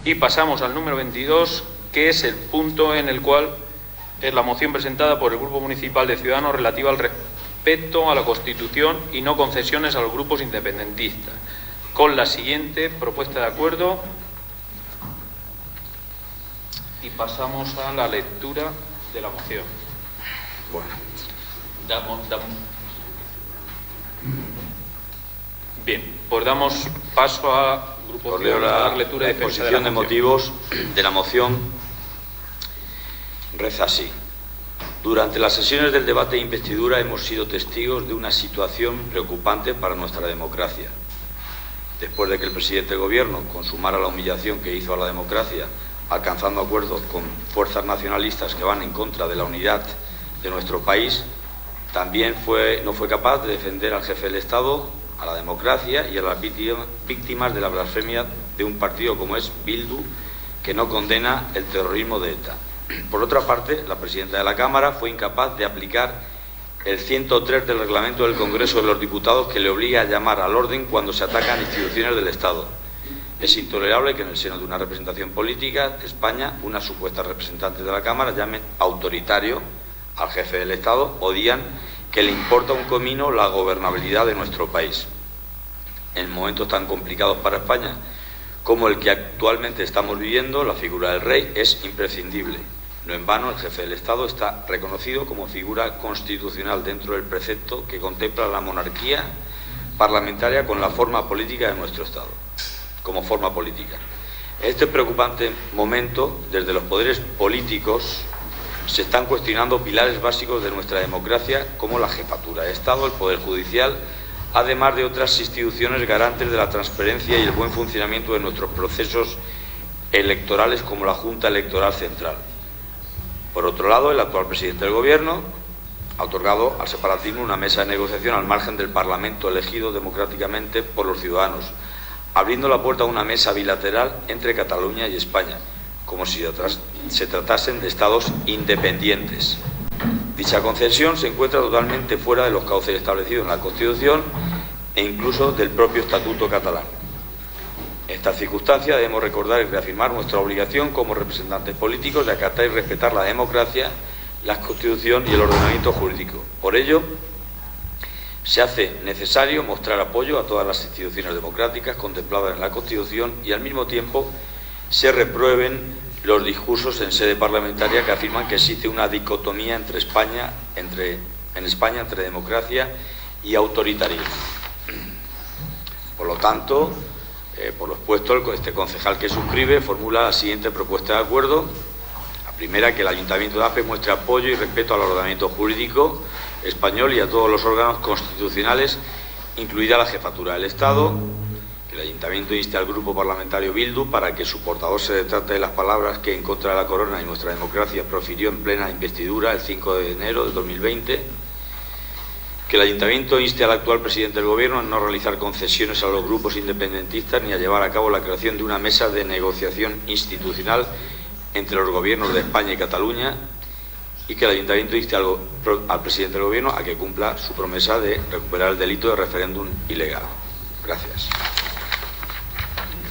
Y pasamos al número 22, que es el punto en el cual es la moción presentada por el Grupo Municipal de Ciudadanos relativa al respeto a la Constitución y no concesiones a los grupos independentistas, con la siguiente propuesta de acuerdo. Y pasamos a la lectura de la moción. Bueno. Bien, pues damos paso a Grupo Ciudadanos a dar lectura y defensa de la moción. La exposición de motivos de la moción reza así. Durante las sesiones del debate de investidura hemos sido testigos de una situación preocupante para nuestra democracia. Después de que el presidente del Gobierno consumara la humillación que hizo a la democracia, alcanzando acuerdos con fuerzas nacionalistas que van en contra de la unidad de nuestro país, también no fue capaz de defender al jefe del Estado, a la democracia y a las víctimas de la blasfemia de un partido como es Bildu, que no condena el terrorismo de ETA. Por otra parte, la presidenta de la Cámara fue incapaz de aplicar el 103 del reglamento del Congreso de los Diputados, que le obliga a llamar al orden cuando se atacan instituciones del Estado. Es intolerable que en el seno de una representación política de España, una supuesta representante de la Cámara llamen autoritario al jefe del Estado o digan que le importa un comino la gobernabilidad de nuestro país. En momentos tan complicados para España como el que actualmente estamos viviendo, la figura del rey es imprescindible. No en vano, el jefe del Estado está reconocido como figura constitucional dentro del precepto que contempla la monarquía parlamentaria con la forma política de nuestro Estado, como forma política. En este preocupante momento, desde los poderes políticos se están cuestionando pilares básicos de nuestra democracia, como la jefatura de Estado, el Poder Judicial, además de otras instituciones garantes de la transparencia y el buen funcionamiento de nuestros procesos electorales, como la Junta Electoral Central. Por otro lado, el actual presidente del Gobierno ha otorgado al separatismo una mesa de negociación al margen del Parlamento elegido democráticamente por los ciudadanos, abriendo la puerta a una mesa bilateral entre Cataluña y España, como si se tratasen de estados independientes. Dicha concesión se encuentra totalmente fuera de los cauces establecidos en la Constitución e incluso del propio Estatuto catalán. En esta circunstancia debemos recordar y reafirmar nuestra obligación como representantes políticos de acatar y respetar la democracia, la Constitución y el ordenamiento jurídico. Por ello, se hace necesario mostrar apoyo a todas las instituciones democráticas contempladas en la Constitución y al mismo tiempo se reprueben los discursos en sede parlamentaria que afirman que existe una dicotomía en España entre democracia y autoritarismo. Por lo tanto, por lo expuesto, este concejal que suscribe formula la siguiente propuesta de acuerdo. La primera, que el Ayuntamiento de Aspe muestre apoyo y respeto al ordenamiento jurídico español y a todos los órganos constitucionales, incluida la jefatura del Estado. Que el Ayuntamiento inste al Grupo Parlamentario Bildu para que su portavoz se retrate de las palabras que, en contra de la corona y nuestra democracia, profirió en plena investidura el 5 de enero de 2020. Que el Ayuntamiento inste al actual presidente del Gobierno a no realizar concesiones a los grupos independentistas ni a llevar a cabo la creación de una mesa de negociación institucional entre los gobiernos de España y Cataluña, y que el Ayuntamiento inste al presidente del Gobierno a que cumpla su promesa de recuperar el delito de referéndum ilegal. Gracias.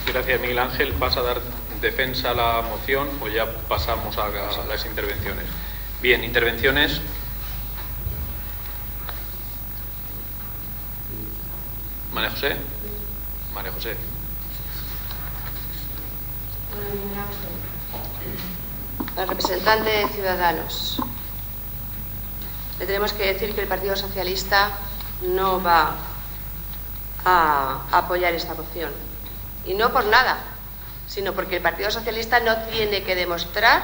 Gracias, Miguel Ángel. ¿Vas a dar defensa a la moción o ya pasamos a las intervenciones? Bien, intervenciones. María José. María José. Al representante de Ciudadanos, le tenemos que decir que el Partido Socialista no va a apoyar esta moción. Y no por nada, sino porque el Partido Socialista no tiene que demostrar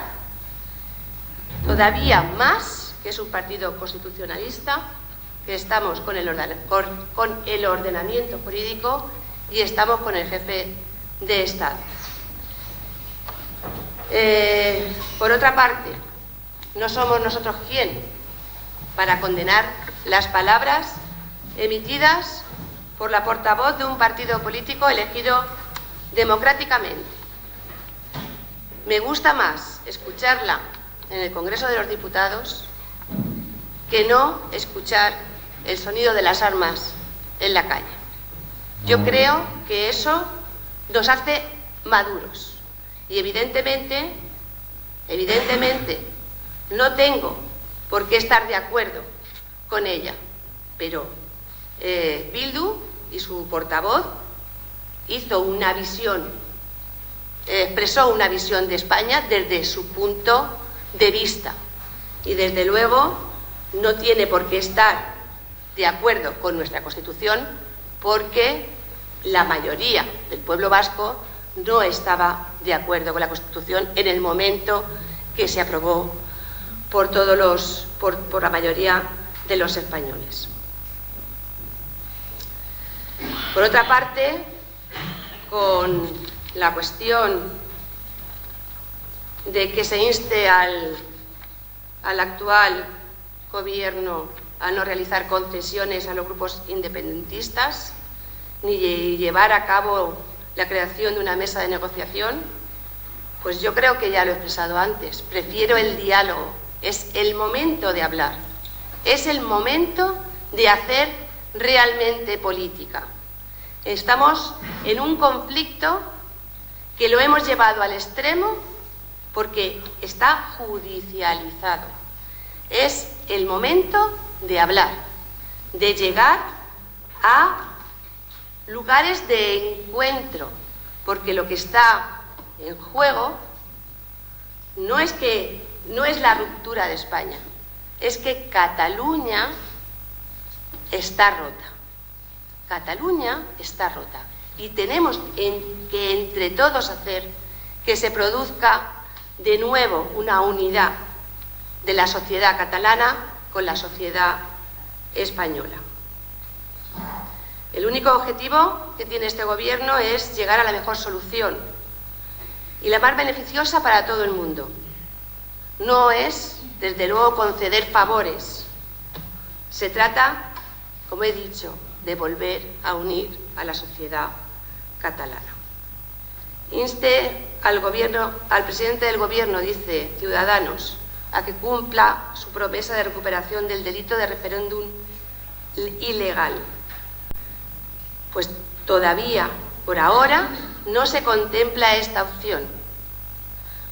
todavía más que es un partido constitucionalista, que estamos con el ordenamiento jurídico y estamos con el jefe de Estado. Por otra parte, no somos nosotros quién para condenar las palabras emitidas por la portavoz de un partido político elegido democráticamente. Me gusta más escucharla en el Congreso de los Diputados que no escuchar el sonido de las armas en la calle. Yo creo que eso nos hace maduros Y evidentemente, no tengo por qué estar de acuerdo con ella, pero Bildu y su portavoz expresó una visión de España desde su punto de vista y desde luego no tiene por qué estar de acuerdo con nuestra Constitución porque la mayoría del pueblo vasco no estaba de acuerdo con la Constitución en el momento que se aprobó por la mayoría de los españoles. Por otra parte, con la cuestión de que se inste al actual gobierno a no realizar concesiones a los grupos independentistas ni llevar a cabo la creación de una mesa de negociación, pues yo creo que ya lo he expresado antes. Prefiero el diálogo. Es el momento de hablar. Es el momento de hacer realmente política. Estamos en un conflicto que lo hemos llevado al extremo porque está judicializado. Es el momento de hablar, de llegar a lugares de encuentro, porque lo que está en juego no es la ruptura de España, es que Cataluña está rota. Cataluña está rota y tenemos que entre todos hacer que se produzca de nuevo una unidad de la sociedad catalana con la sociedad española. El único objetivo que tiene este gobierno es llegar a la mejor solución y la más beneficiosa para todo el mundo. No es, desde luego, conceder favores. Se trata, como he dicho, de volver a unir a la sociedad catalana. Inste al presidente del gobierno, dice Ciudadanos, a que cumpla su promesa de recuperación del delito de referéndum ilegal. Pues todavía, por ahora, no se contempla esta opción,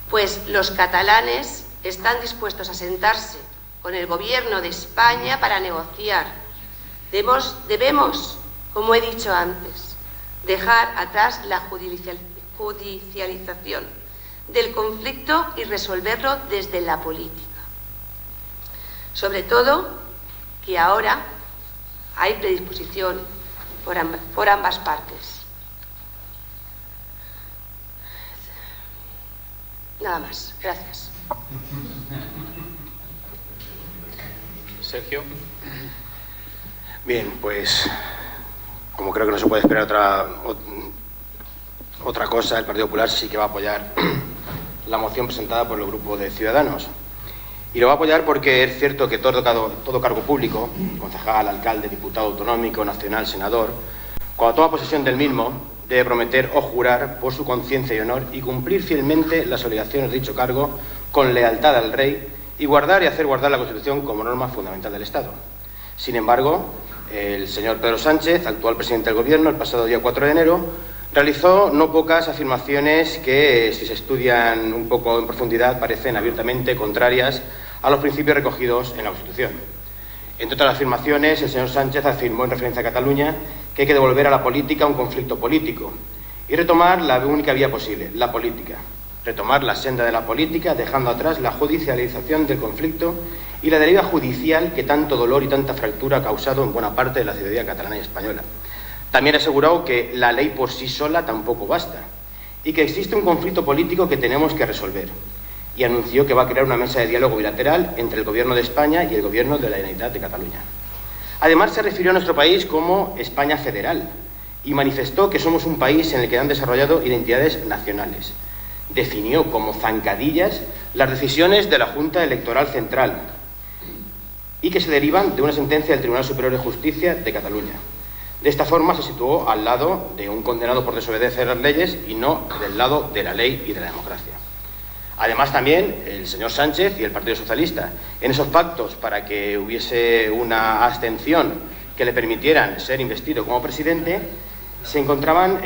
pues los catalanes están dispuestos a sentarse con el gobierno de España para negociar. Debemos, como he dicho antes, dejar atrás la judicialización del conflicto y resolverlo desde la política. Sobre todo que ahora hay predisposición por ambas partes. Nada más. Gracias. Sergio. Bien, pues como creo que no se puede esperar otra cosa, el Partido Popular sí que va a apoyar la moción presentada por el grupo de Ciudadanos. Y lo va a apoyar porque es cierto que todo cargo público, concejal, alcalde, diputado autonómico, nacional, senador, cuando toma posesión del mismo, debe prometer o jurar por su conciencia y honor y cumplir fielmente las obligaciones de dicho cargo con lealtad al rey y guardar y hacer guardar la Constitución como norma fundamental del Estado. Sin embargo, el señor Pedro Sánchez, actual presidente del Gobierno, el pasado día 4 de enero, realizó no pocas afirmaciones que, si se estudian un poco en profundidad, parecen abiertamente contrarias a los principios recogidos en la Constitución. Entre otras afirmaciones, el señor Sánchez afirmó en referencia a Cataluña que hay que devolver a la política un conflicto político y retomar la única vía posible, la política. Retomar la senda de la política, dejando atrás la judicialización del conflicto y la deriva judicial que tanto dolor y tanta fractura ha causado en buena parte de la ciudadanía catalana y española. También aseguró que la ley por sí sola tampoco basta y que existe un conflicto político que tenemos que resolver. Y anunció que va a crear una mesa de diálogo bilateral entre el Gobierno de España y el Gobierno de la Generalitat de Cataluña. Además, se refirió a nuestro país como España federal y manifestó que somos un país en el que han desarrollado identidades nacionales. Definió como zancadillas las decisiones de la Junta Electoral Central y que se derivan de una sentencia del Tribunal Superior de Justicia de Cataluña. De esta forma se situó al lado de un condenado por desobedecer las leyes y no del lado de la ley y de la democracia. Además, también el señor Sánchez y el Partido Socialista, en esos pactos para que hubiese una abstención que le permitieran ser investido como presidente, se encontraban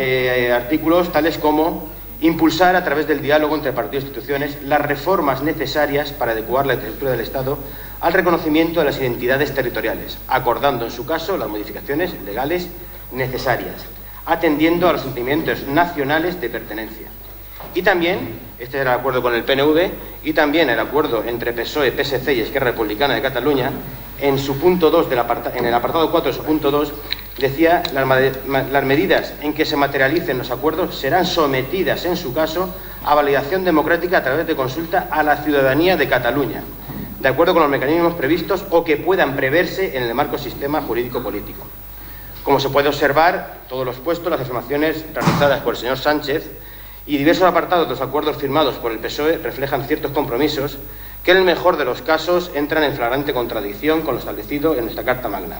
artículos tales como impulsar a través del diálogo entre partidos e instituciones las reformas necesarias para adecuar la estructura del Estado al reconocimiento de las identidades territoriales, acordando en su caso las modificaciones legales necesarias, atendiendo a los sentimientos nacionales de pertenencia. Y también, este era el acuerdo con el PNV, y también el acuerdo entre PSOE, PSC y Esquerra Republicana de Cataluña, en su punto 2 en el apartado 4 de su punto 2, decía: las medidas en que se materialicen los acuerdos serán sometidas, en su caso, a validación democrática a través de consulta a la ciudadanía de Cataluña, de acuerdo con los mecanismos previstos o que puedan preverse en el marco sistema jurídico-político. Como se puede observar, todos los puestos, las afirmaciones realizadas por el señor Sánchez y diversos apartados de los acuerdos firmados por el PSOE reflejan ciertos compromisos que, en el mejor de los casos, entran en flagrante contradicción con lo establecido en nuestra Carta Magna.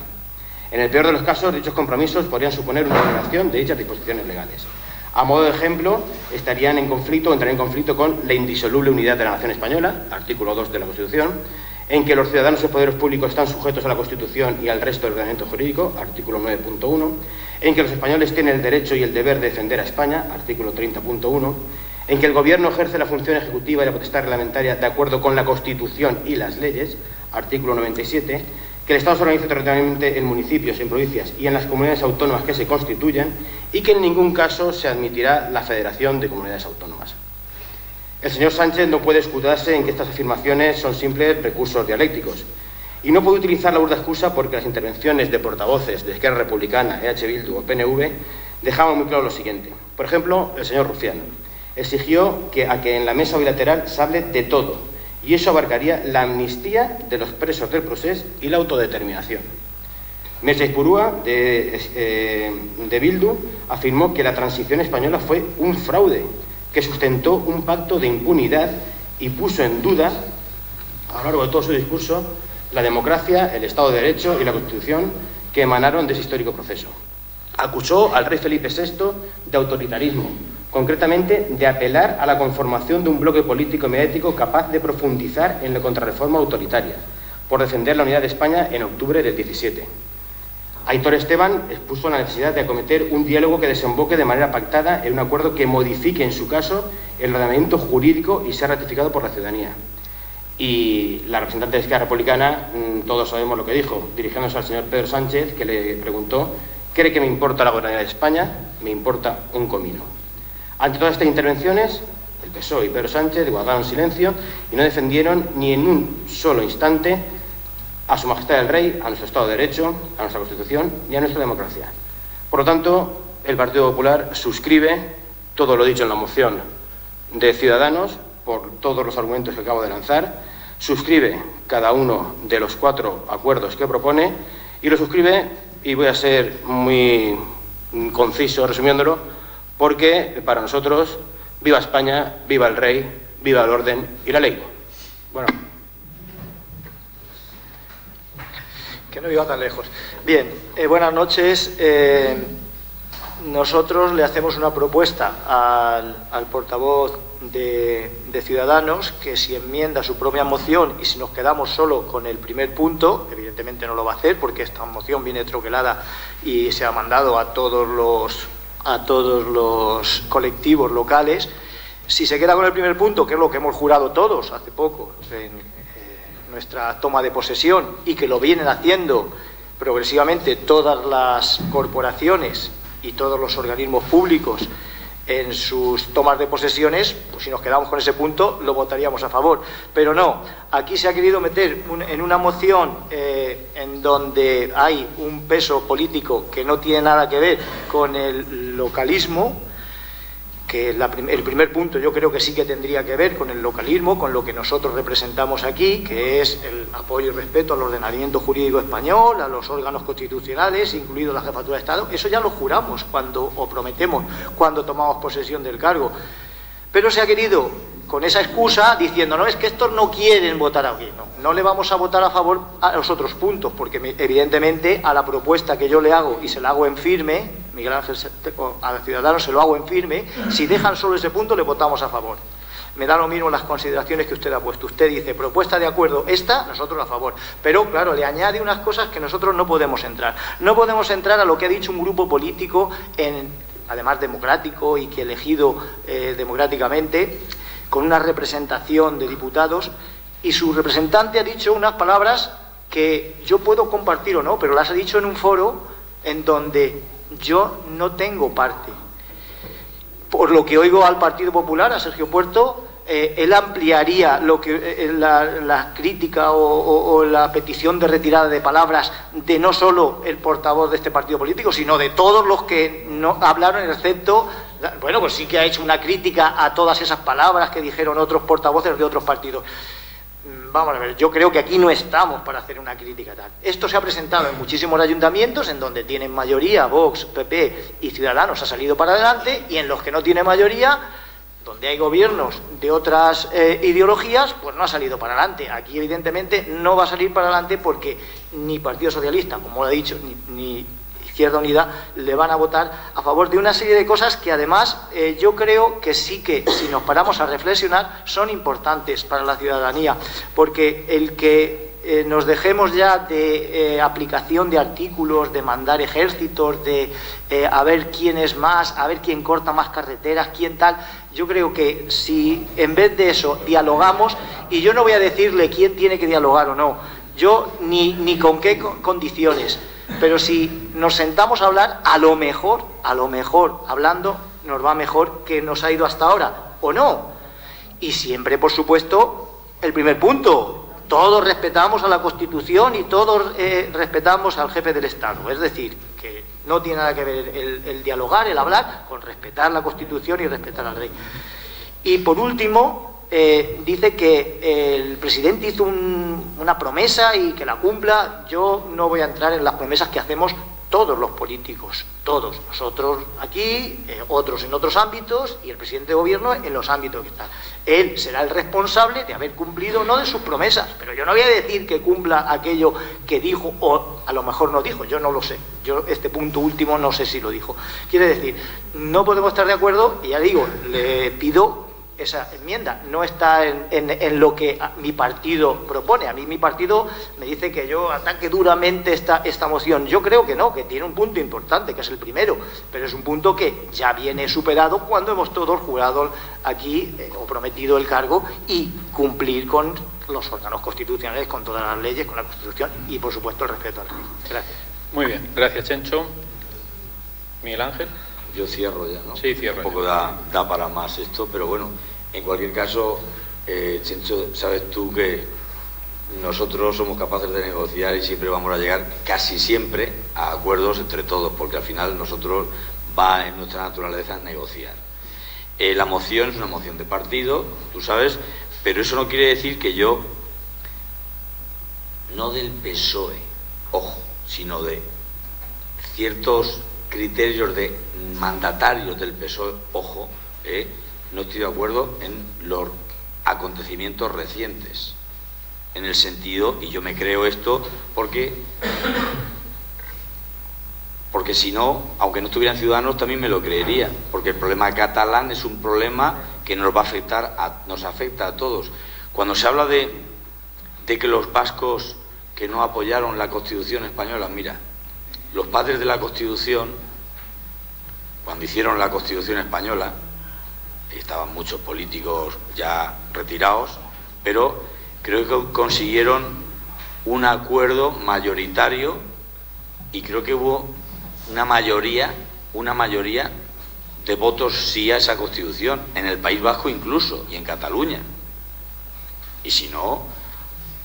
En el peor de los casos, dichos compromisos podrían suponer una violación de dichas disposiciones legales. A modo de ejemplo, entrarían en conflicto con la indisoluble unidad de la nación española, artículo 2 de la Constitución, en que los ciudadanos y poderes públicos están sujetos a la Constitución y al resto del ordenamiento jurídico, artículo 9.1, en que los españoles tienen el derecho y el deber de defender a España, artículo 30.1, en que el Gobierno ejerce la función ejecutiva y la potestad reglamentaria de acuerdo con la Constitución y las leyes, artículo 97, que el Estado se organiza territorialmente en municipios, en provincias y en las comunidades autónomas que se constituyan, y que en ningún caso se admitirá la federación de comunidades autónomas. El señor Sánchez no puede escudarse en que estas afirmaciones son simples recursos dialécticos, y no puede utilizar la burda excusa porque las intervenciones de portavoces de Esquerra Republicana, EH Bildu o PNV dejaban muy claro lo siguiente. Por ejemplo, el señor Rufián exigió que en la mesa bilateral se hable de todo, y eso abarcaría la amnistía de los presos del procés y la autodeterminación. Merche Ipurúa, de Bildu, afirmó que la transición española fue un fraude, que sustentó un pacto de impunidad y puso en duda, a lo largo de todo su discurso, la democracia, el Estado de Derecho y la Constitución que emanaron de ese histórico proceso. Acusó al rey Felipe VI de autoritarismo, concretamente de apelar a la conformación de un bloque político y mediático capaz de profundizar en la contrarreforma autoritaria, por defender la unidad de España en octubre del 17. Aitor Esteban expuso la necesidad de acometer un diálogo que desemboque de manera pactada en un acuerdo que modifique, en su caso, el ordenamiento jurídico y sea ratificado por la ciudadanía. Y la representante de Esquerra Republicana, todos sabemos lo que dijo, dirigiéndose al señor Pedro Sánchez, que le preguntó: ¿cree que me importa la gobernabilidad de España? Me importa un comino. Ante todas estas intervenciones, el PSOE y Pedro Sánchez guardaron silencio y no defendieron ni en un solo instante a Su Majestad el Rey, a nuestro Estado de Derecho, a nuestra Constitución y a nuestra democracia. Por lo tanto, el Partido Popular suscribe todo lo dicho en la moción de Ciudadanos, por todos los argumentos que acabo de lanzar, suscribe cada uno de los 4 acuerdos que propone y lo suscribe, y voy a ser muy conciso resumiéndolo, porque para nosotros, viva España, viva el Rey, viva el orden y la ley. Bueno. Que no iba tan lejos. Bien, buenas noches. Nosotros le hacemos una propuesta al portavoz de Ciudadanos, que si enmienda su propia moción y si nos quedamos solo con el primer punto, evidentemente no lo va a hacer porque esta moción viene troquelada y se ha mandado a todos los colectivos locales. Si se queda con el primer punto, que es lo que hemos jurado todos hace poco en nuestra toma de posesión, y que lo vienen haciendo progresivamente todas las corporaciones y todos los organismos públicos en sus tomas de posesiones, pues si nos quedamos con ese punto lo votaríamos a favor. Pero no, aquí se ha querido meter en una moción en donde hay un peso político que no tiene nada que ver con el localismo, que el primer punto yo creo que sí que tendría que ver con el localismo, con lo que nosotros representamos aquí, que es el apoyo y respeto al ordenamiento jurídico español, a los órganos constitucionales, incluido la Jefatura de Estado. Eso ya lo juramos o prometemos cuando tomamos posesión del cargo. Pero se ha querido, con esa excusa, diciendo: no, es que estos no quieren votar aquí. No le vamos a votar a favor a los otros puntos, porque evidentemente a la propuesta que yo le hago, y se la hago en firme, Miguel Ángel, a los Ciudadanos se lo hago en firme, si dejan solo ese punto le votamos a favor. Me da lo mismo las consideraciones que usted ha puesto. Usted dice: propuesta de acuerdo esta, nosotros a favor. Pero claro, le añade unas cosas que nosotros no podemos entrar. No podemos entrar a lo que ha dicho un grupo político además democrático y que elegido democráticamente, con una representación de diputados, y su representante ha dicho unas palabras que yo puedo compartir o no, pero las ha dicho en un foro en donde yo no tengo parte. Por lo que oigo al Partido Popular, a Sergio Puerto, él ampliaría lo que la crítica o la petición de retirada de palabras de no solo el portavoz de este partido político, sino de todos los que no hablaron, excepto, bueno, pues sí que ha hecho una crítica a todas esas palabras que dijeron otros portavoces de otros partidos. Vamos a ver, yo creo que aquí no estamos para hacer una crítica tal. Esto se ha presentado en muchísimos ayuntamientos en donde tienen mayoría Vox, PP y Ciudadanos, ha salido para adelante, y en los que no tiene mayoría, donde hay gobiernos de otras ideologías, pues no ha salido para adelante. Aquí evidentemente no va a salir para adelante porque ni Partido Socialista, como lo he dicho, ni Izquierda Unida le van a votar a favor de una serie de cosas que además yo creo que sí que, si nos paramos a reflexionar, son importantes para la ciudadanía, porque el que nos dejemos ya de aplicación de artículos, de mandar ejércitos, de a ver quién es más, a ver quién corta más carreteras, quién tal. Yo creo que si en vez de eso dialogamos, y yo no voy a decirle quién tiene que dialogar o no, yo ni con qué condiciones, pero si nos sentamos a hablar, a lo mejor, hablando, nos va mejor que nos ha ido hasta ahora, ¿o no? Y siempre, por supuesto, el primer punto, todos respetamos a la Constitución y todos respetamos al jefe del Estado. Es decir, que no tiene nada que ver el dialogar, el hablar, con respetar la Constitución y respetar al rey. Y por último, dice que el presidente hizo una promesa y que la cumpla. Yo no voy a entrar en las promesas que hacemos todos los políticos, todos, nosotros aquí, otros en otros ámbitos y el presidente de gobierno en los ámbitos que están. Él será el responsable de haber cumplido, no de sus promesas, pero yo no voy a decir que cumpla aquello que dijo, o a lo mejor no dijo, yo no lo sé, yo este punto último no sé si lo dijo. Quiere decir, no podemos estar de acuerdo, y ya digo, le pido esa enmienda, no está en lo que mi partido propone. A mí mi partido me dice que yo ataque duramente esta moción. Yo creo que no, que tiene un punto importante, que es el primero, pero es un punto que ya viene superado cuando hemos todos jurado aquí o prometido el cargo y cumplir con los órganos constitucionales, con todas las leyes, con la Constitución y, por supuesto, el respeto al rey. Gracias. Muy bien, gracias, Chencho. Miguel Ángel. Yo cierro ya, ¿no? Sí, cierro. Un poco da para más esto, pero bueno, en cualquier caso, Chencho, sabes tú que nosotros somos capaces de negociar y siempre vamos a llegar, casi siempre, a acuerdos entre todos, porque al final nosotros va en nuestra naturaleza negociar. La moción es una moción de partido, tú sabes, pero eso no quiere decir que yo, no del PSOE, ojo, sino de ciertos criterios de mandatarios del PSOE, ojo, no estoy de acuerdo en los acontecimientos recientes, en el sentido, y yo me creo esto porque si no, aunque no estuvieran Ciudadanos, también me lo creería, porque el problema catalán es un problema que nos va a afectar, nos afecta a todos. Cuando se habla de que los vascos que no apoyaron la Constitución española, mira, los padres de la Constitución, cuando hicieron la Constitución española, estaban muchos políticos ya retirados, pero creo que consiguieron un acuerdo mayoritario y creo que hubo una mayoría de votos sí a esa Constitución, en el País Vasco incluso, y en Cataluña. Y si no,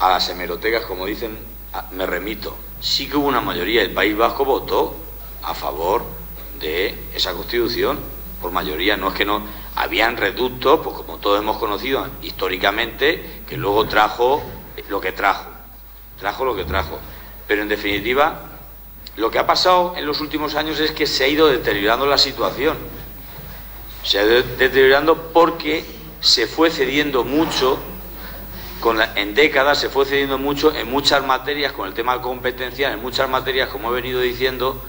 a las hemerotecas, como dicen, me remito. Sí que hubo una mayoría, el País Vasco votó a favor de esa Constitución, por mayoría. No es que no, habían reductos, pues como todos hemos conocido históricamente, que luego trajo lo que trajo, pero en definitiva lo que ha pasado en los últimos años es que se ha ido deteriorando la situación, se ha ido deteriorando porque se fue cediendo mucho, en décadas se fue cediendo mucho en muchas materias, con el tema competencial, en muchas materias, como he venido diciendo,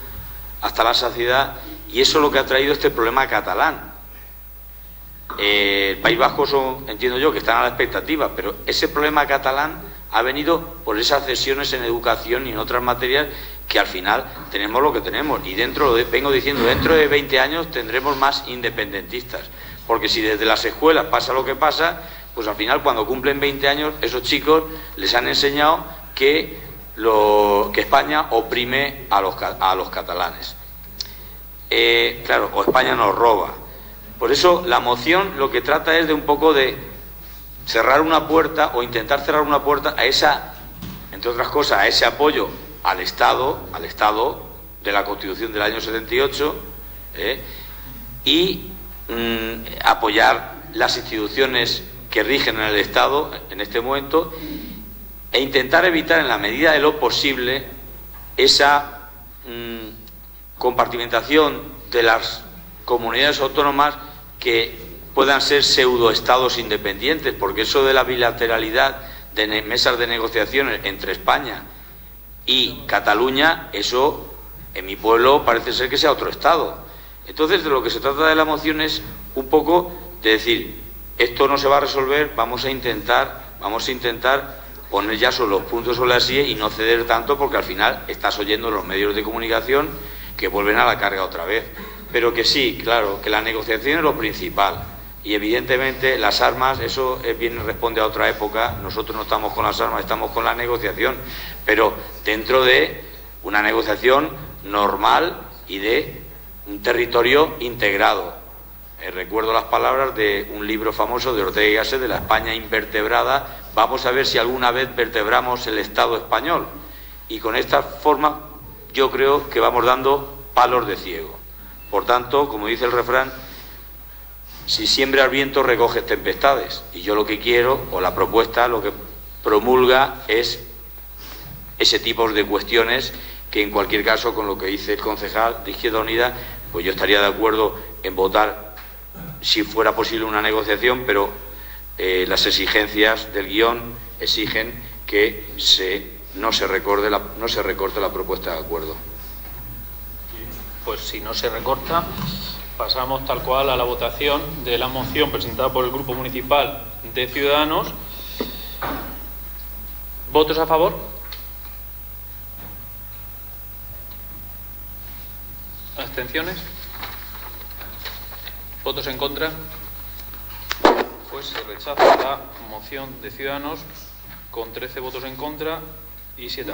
hasta la saciedad, y eso es lo que ha traído este problema catalán. El País Vasco entiendo yo que están a la expectativa, pero ese problema catalán ha venido por esas cesiones en educación y en otras materias que al final tenemos lo que tenemos. Y vengo diciendo, dentro de 20 años tendremos más independentistas. Porque si desde las escuelas pasa lo que pasa, pues al final cuando cumplen 20 años, esos chicos les han enseñado que España oprime a los catalanes. Claro, o España nos roba. Por eso la moción lo que trata es de un poco de cerrar una puerta o intentar cerrar una puerta a esa, entre otras cosas, a ese apoyo al Estado de la Constitución del año 78 y apoyar las instituciones que rigen en el Estado en este momento e intentar evitar en la medida de lo posible esa compartimentación de las comunidades autónomas que puedan ser pseudoestados independientes, porque eso de la bilateralidad de mesas de negociaciones entre España y Cataluña, eso en mi pueblo parece ser que sea otro Estado. Entonces, de lo que se trata de la moción es un poco de decir, esto no se va a resolver, vamos a intentar poner ya los puntos sobre las IE y no ceder tanto, porque al final estás oyendo los medios de comunicación que vuelven a la carga otra vez. Pero que sí, claro, que la negociación es lo principal. Y evidentemente las armas, eso responde a otra época. Nosotros no estamos con las armas, estamos con la negociación, pero dentro de una negociación normal y de un territorio integrado. Recuerdo las palabras de un libro famoso de Ortega y Gasset, de la España invertebrada. Vamos a ver si alguna vez vertebramos el Estado español. Y con esta forma yo creo que vamos dando palos de ciego. Por tanto, como dice el refrán, si siembras viento recoges tempestades. Y yo lo que quiero, o la propuesta, lo que promulga es ese tipo de cuestiones que en cualquier caso, con lo que dice el concejal de Izquierda Unida, pues yo estaría de acuerdo en votar si fuera posible una negociación, pero las exigencias del guión exigen que no se recorte la propuesta de acuerdo. Pues si no se recorta, pasamos tal cual a la votación de la moción presentada por el Grupo Municipal de Ciudadanos. ¿Votos a favor? ¿Abstenciones? ¿Votos en contra? Pues se rechaza la moción de Ciudadanos con 13 votos en contra y 7 a favor.